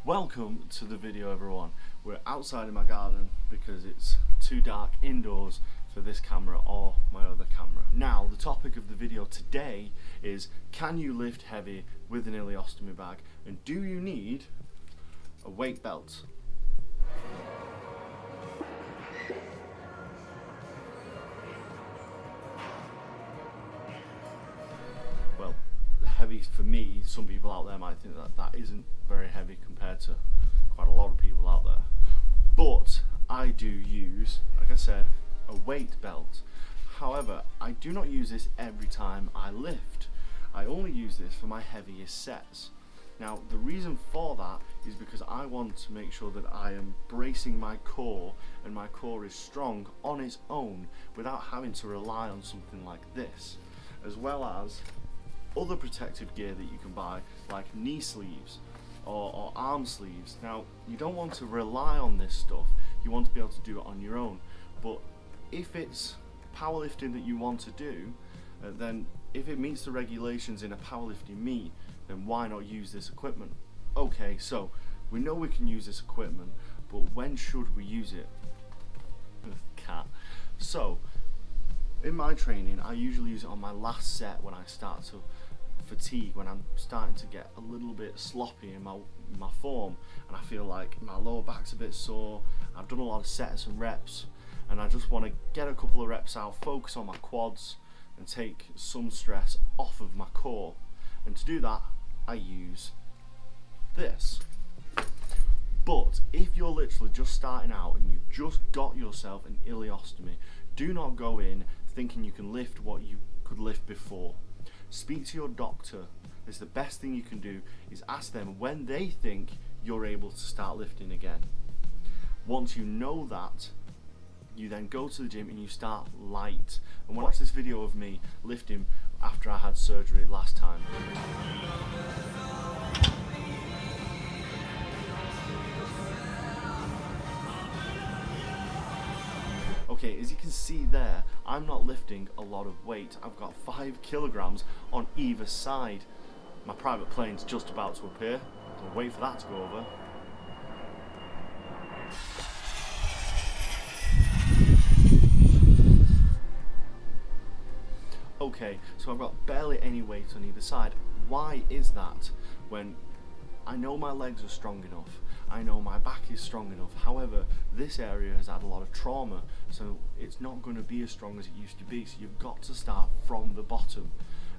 Welcome to the video, everyone. We're outside in my garden because it's too dark indoors for this camera or my other camera. Now, the topic of the video today is, can you lift heavy with an ileostomy bag, and do you need a weight belt? Well, heavy for me, some people out there might think that that isn't very heavy compared to quite a lot of people out there, but I do use, like I said, a weight belt. However, I do not use this every time I lift. I only use this for my heaviest sets. Now, the reason for that is because I want to make sure that I am bracing my core and my core is strong on its own without having to rely on something like this, as well as other protective gear that you can buy, like knee sleeves or arm sleeves. Now, you don't want to rely on this stuff, you want to be able to do it on your own. But if it's powerlifting that you want to do, then if it meets the regulations in a powerlifting meet, then why not use this equipment? Okay, so we know we can use this equipment, but when should we use it? Cat. So in my training, I usually use it on my last set when I start to fatigue, when I'm starting to get a little bit sloppy in my form, and I feel like my lower back's a bit sore. I've done a lot of sets and reps, and I just want to get a couple of reps out, focus on my quads, and take some stress off of my core. And to do that, I use this. But if you're literally just starting out and you've just got yourself an ileostomy, do not go in thinking you can lift what you could lift before. Speak to your doctor. It's the best thing you can do, is ask them when they think you're able to start lifting again. Once you know that, you then go to the gym and you start light. And watch this video of me lifting after I had surgery last time. Okay, as you can see there, I'm not lifting a lot of weight. I've got 5 kilograms on either side. My private plane's just about to appear, so I'll wait for that to go over. Okay, so I've got barely any weight on either side. Why is that? When I know my legs are strong enough, I know my back is strong enough. However, this area has had a lot of trauma, so it's not going to be as strong as it used to be. So you've got to start from the bottom,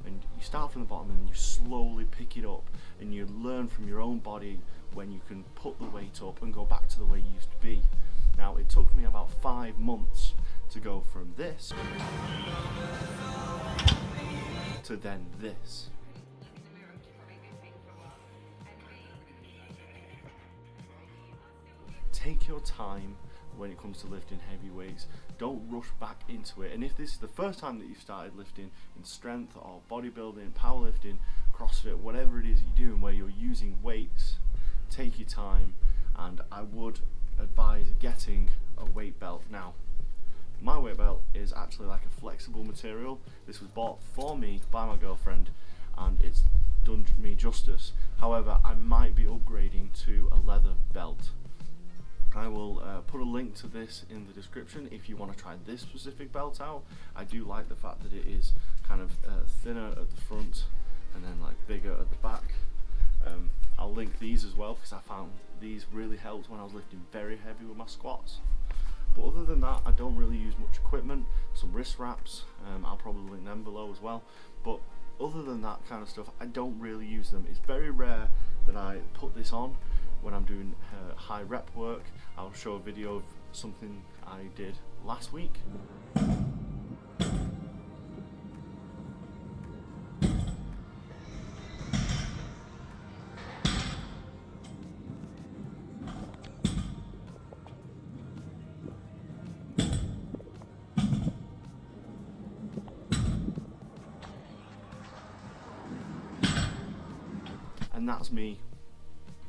and you start from the bottom and you slowly pick it up, and you learn from your own body when you can put the weight up and go back to the way you used to be. Now, it took me about 5 months to go from this to then this. Take your time when it comes to lifting heavy weights. Don't rush back into it. And if this is the first time that you've started lifting in strength or bodybuilding, powerlifting, CrossFit, whatever it is you're doing where you're using weights, take your time, and I would advise getting a weight belt. Now, my weight belt is actually like a flexible material. This was bought for me by my girlfriend, and it's done me justice. However, I might be upgrading to a leather belt. I will put a link to this in the description if you want to try this specific belt out. I do like the fact that it is kind of thinner at the front and then like bigger at the back. I'll link these as well because I found these really helped when I was lifting very heavy with my squats. But other than that, I don't really use much equipment. Some wrist wraps, I'll probably link them below as well. But other than that kind of stuff, I don't really use them. It's very rare that I put this on when I'm doing high rep work. I'll show a video of something I did last week. And that's me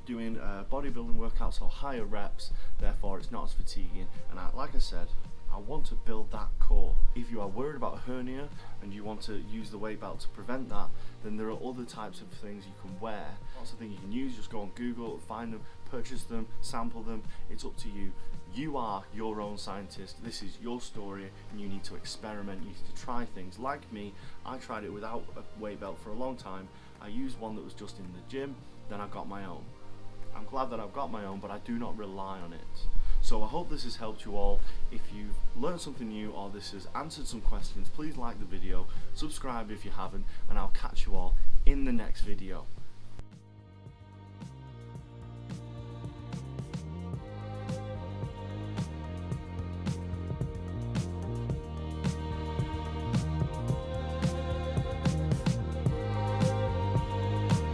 doing bodybuilding workouts or higher reps, therefore it's not as fatiguing. And like I said, I want to build that core. If you are worried about hernia and you want to use the weight belt to prevent that, then there are other types of things you can wear. Lots of things you can use. Just go on Google, find them, purchase them, sample them. It's up to you. You are your own scientist. This is your story, and you need to experiment. You need to try things. Like me, I tried it without a weight belt for a long time. I used one that was just in the gym, then I got my own. I'm glad that I've got my own, but I do not rely on it. So I hope this has helped you all. If you've learned something new or this has answered some questions, please like the video, subscribe if you haven't, and I'll catch you all in the next video.